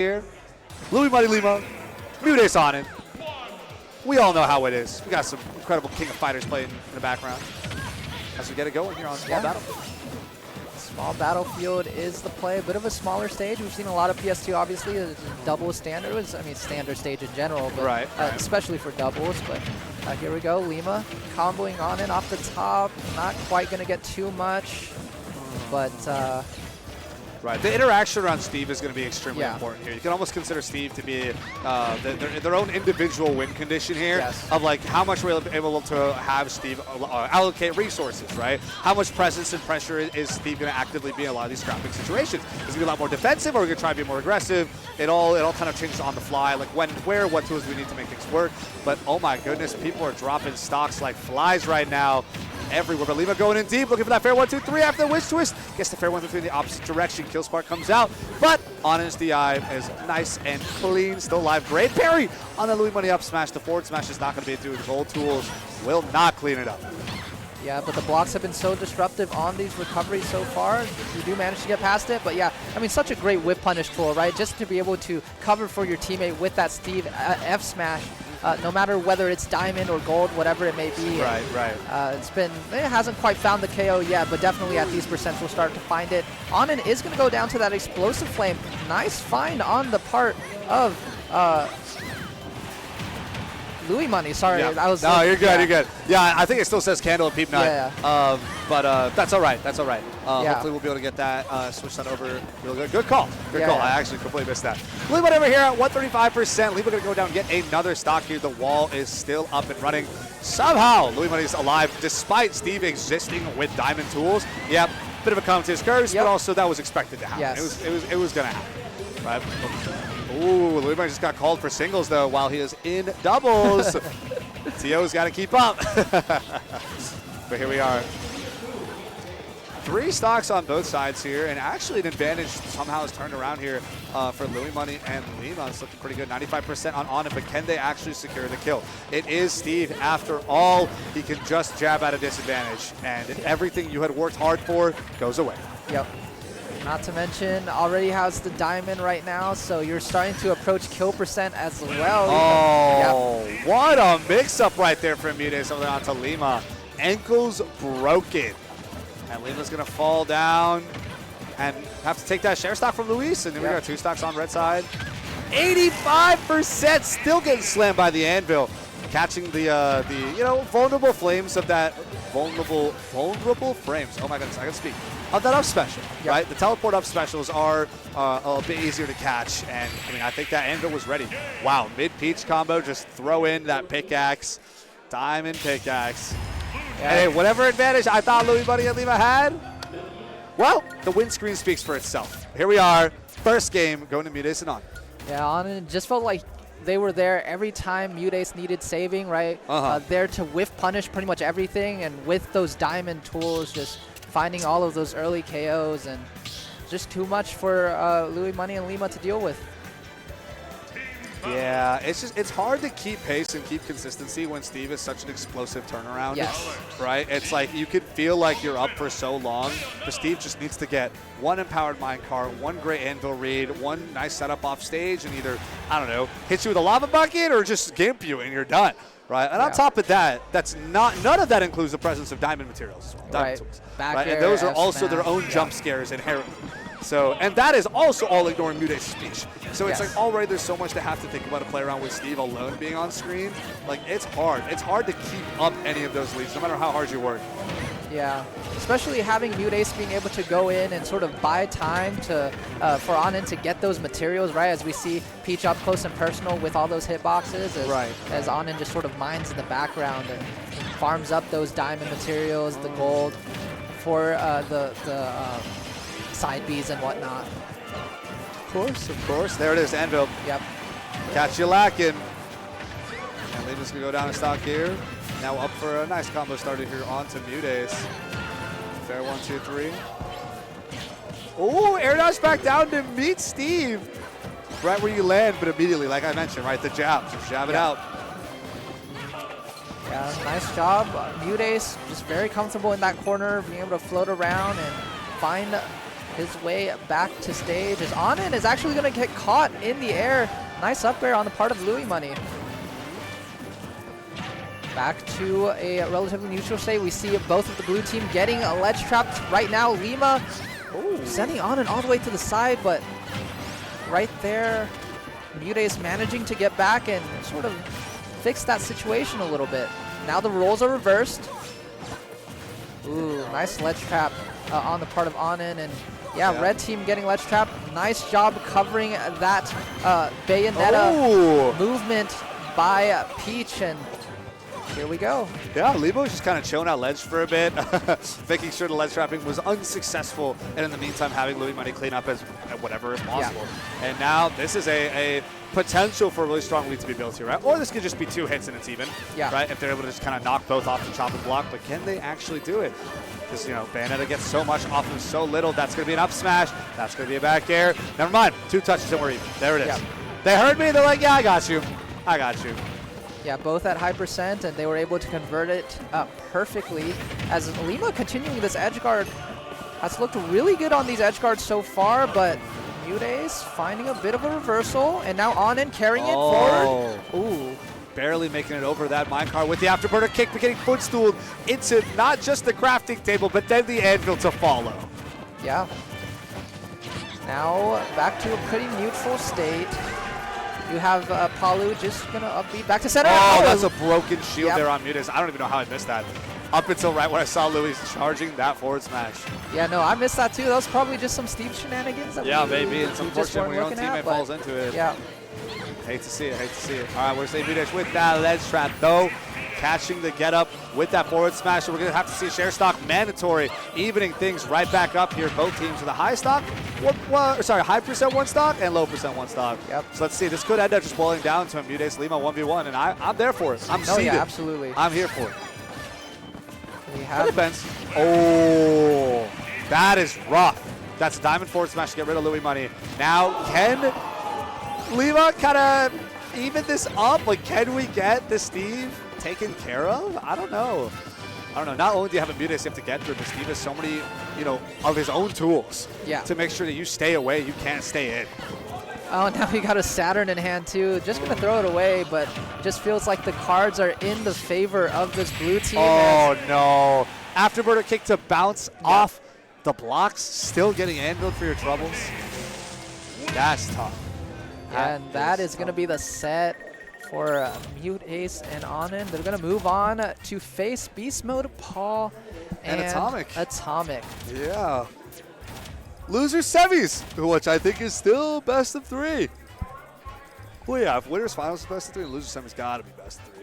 here. Lima, MuteAce Onin. We all know how it is. We got some incredible King of Fighters playing in the background as we get it going here on Small Battlefield. Small Battlefield is the play. A bit of a smaller stage. We've seen a lot of PS2, obviously. Double standards. I mean, standard stage in general, but especially for doubles. But here we go. Lima comboing on and off the top. Not quite going to get too much, but... the interaction around Steve is going to be extremely important here. You can almost consider Steve to be their own individual win condition here of like how much we're able to have Steve allocate resources, right? How much presence and pressure is Steve going to actively be in a lot of these scrapping situations? Is he going to be a lot more defensive, or are we going to try to be more aggressive? It all kind of changes on the fly, like when, where, what tools we need to make things work. But oh my goodness, people are dropping stocks like flies right now. Everywhere, but Lima going in deep, looking for that fair 1-2-3 after the witch twist. Gets the fair 1-2-3 in the opposite direction. Kill spark comes out, but Onin's DI is nice and clean, still alive. Great parry on the Louis Money up smash. The forward smash is not going to be doing. Gold tools will not clean it up. Yeah, but the blocks have been so disruptive on these recoveries so far. You do manage to get past it, but yeah, I mean, such a great whip punish tool, right? Just to be able to cover for your teammate with that Steve F smash. No matter whether it's diamond or gold, whatever it may be. It hasn't quite found the KO yet, but definitely at these percents we'll start to find it. Onin is going to go down to that explosive flame. Nice find on the part of Louis Money. Sorry, I was. No, you're good. You're good. Yeah, I think it still says candle at Peep Night. But that's all right. That's all right. Hopefully we'll be able to get that, switch that over real good. Good call. Good call. I actually completely missed that. Louis Money over here at 135%. Lima going to go down and get another stock here. The wall is still up and running. Somehow Louis Money is alive despite Steve existing with diamond tools. Yep, bit of a commentator's curse, but also that was expected to happen. It was going to happen. Right. Ooh, Louis Money just got called for singles though while he is in doubles. T.O.'s got to keep up. But here we are. 3 stocks on both sides here, and actually an advantage somehow is turned around here for Louis Money and Lima. It's looking pretty good, 95% on Onin, but can they actually secure the kill? It is Steve after all. He can just jab at a disadvantage, and everything you had worked hard for goes away. Yep. Not to mention, already has the diamond right now, so you're starting to approach kill percent as well. Oh, what a mix-up right there from MuteAce over there onto Lima. Ankles broken. And Lima's going to fall down and have to take that share stock from Luis. And then we got 2 stocks on red side. 85% still getting slammed by the anvil. Catching the vulnerable flames of that vulnerable frames. Oh my goodness, I can speak. Of that up special, right? The teleport up specials are a bit easier to catch, and I mean, I think that anvil was ready. Wow, mid-peach combo, just throw in that pickaxe, diamond pickaxe. Hey, whatever advantage I thought Louis Money and Lima had, well, the win screen speaks for itself. Here we are, first game going to MuteAce and Onin. Yeah, Onin just felt like they were there every time MuteAce needed saving, right? There to whiff punish pretty much everything, and with those diamond tools, just finding all of those early KOs, and just too much for Louis Money and Lima to deal with. Yeah, it's hard to keep pace and keep consistency when Steve is such an explosive turnaround. Right? It's like you could feel like you're up for so long, but Steve just needs to get 1 empowered minecart, 1 great anvil read, 1 nice setup off stage, and either, I don't know, hit you with a lava bucket or just gimp you and you're done. Right, and on top of that, none of that includes the presence of diamond materials as well. Diamond tools, right? And those are also their own jump scares inherently. So, and that is also all ignoring MuteAce's speech. So it's like already there's so much to have to think about to play around with Steve alone being on screen. Like it's hard. It's hard to keep up any of those leads, no matter how hard you work. Yeah, especially having MuteAce being able to go in and sort of buy time to for Onin to get those materials, right? As we see Peach up close and personal with all those hitboxes, as Onin just sort of mines in the background and farms up those diamond materials, the gold, for the side Bs and whatnot. Of course. There it is, anvil. Yep. Catch you lacking. And they just gonna go down in stock here. Now up for a nice combo started here onto MuteAce. Fair 1-2-3. Oh, air dodge back down to meet Steve. Right where you land, but immediately, like I mentioned, right, the jab. Just jab it out. Yeah, nice job. MuteAce just very comfortable in that corner, being able to float around and find his way back to stage as Onin is actually going to get caught in the air. Nice up air on the part of Louis Money. Back to a relatively neutral state. We see both of the blue team getting ledge trapped right now. Lima sending Onin all the way to the side, but right there, MuteAce managing to get back and sort of fix that situation a little bit. Now the roles are reversed. Ooh, nice ledge trap on the part of Onin, and yeah, red team getting ledge trap. Nice job covering that Bayonetta movement by Peach, and here we go. Yeah, Lima was just kind of chilling out ledge for a bit, making sure the ledge trapping was unsuccessful, and in the meantime having Louis Money clean up as whatever is possible. Yeah. And now this is a potential for a really strong lead to be built here, right? Or this could just be 2 hits and it's even, right? If they're able to just kind of knock both off the chopping block, but can they actually do it? Because, you know, Bayonetta gets so much off of so little. That's going to be an up smash. That's going to be a back air. Never mind. 2 touches and we're even. There it is. Yeah. They heard me. They're like, yeah, I got you. I got you. Yeah, both at high percent, and they were able to convert it perfectly. As Lima continuing this edge guard has looked really good on these edge guards so far, but MuteAce finding a bit of a reversal, and now Onin carrying it forward. Ooh. Barely making it over that minecart with the afterburner kick, but getting footstooled into not just the crafting table, but then the anvil to follow. Yeah. Now back to a pretty neutral state. You have Palu just going to upbeat back to center. Oh, that's a broken shield there on MuteAce. I don't even know how I missed that. Up until right when I saw Louis charging that forward smash. Yeah, no, I missed that too. That was probably just some Steve shenanigans. Yeah, maybe. It's unfortunate when your own teammate falls into it. Yeah. Hate to see it, hate to see it. All right, we're seeing MuteAce with that ledge trap, though. Catching the get up with that forward smash. So we're going to have to see share stock mandatory, evening things right back up here. Both teams with a high stock, high percent 1 stock and low percent 1 stock. Yep. So let's see. This could end up just boiling down to a MuteAce Lima 1v1, and I'm there for it. I'm seated. Yeah, absolutely. I'm here for it. We have defense. Oh, that is rough. That's a diamond forward smash to get rid of Louis Money. Now, can Lima kind of even this up? Like, can we get the Steve taken care of? I don't know. Not only do you have a MuteAce you have to get through, but Steve has so many, of his own tools to make sure that you stay away, you can't stay in. Oh, now we got a Saturn in hand too. Just going to throw it away, but just feels like the cards are in the favor of this blue team. Oh, no. Afterburner kick to bounce off the blocks, still getting anviled for your troubles. That's tough. And that is going to be the set for MuteAce and Onin. They're going to move on to face Beast Mode, Paul, and Atomic. Yeah. Loser semis, which I think is still best of 3. Well, yeah, if winners finals is best of 3, loser semis got to be best of 3.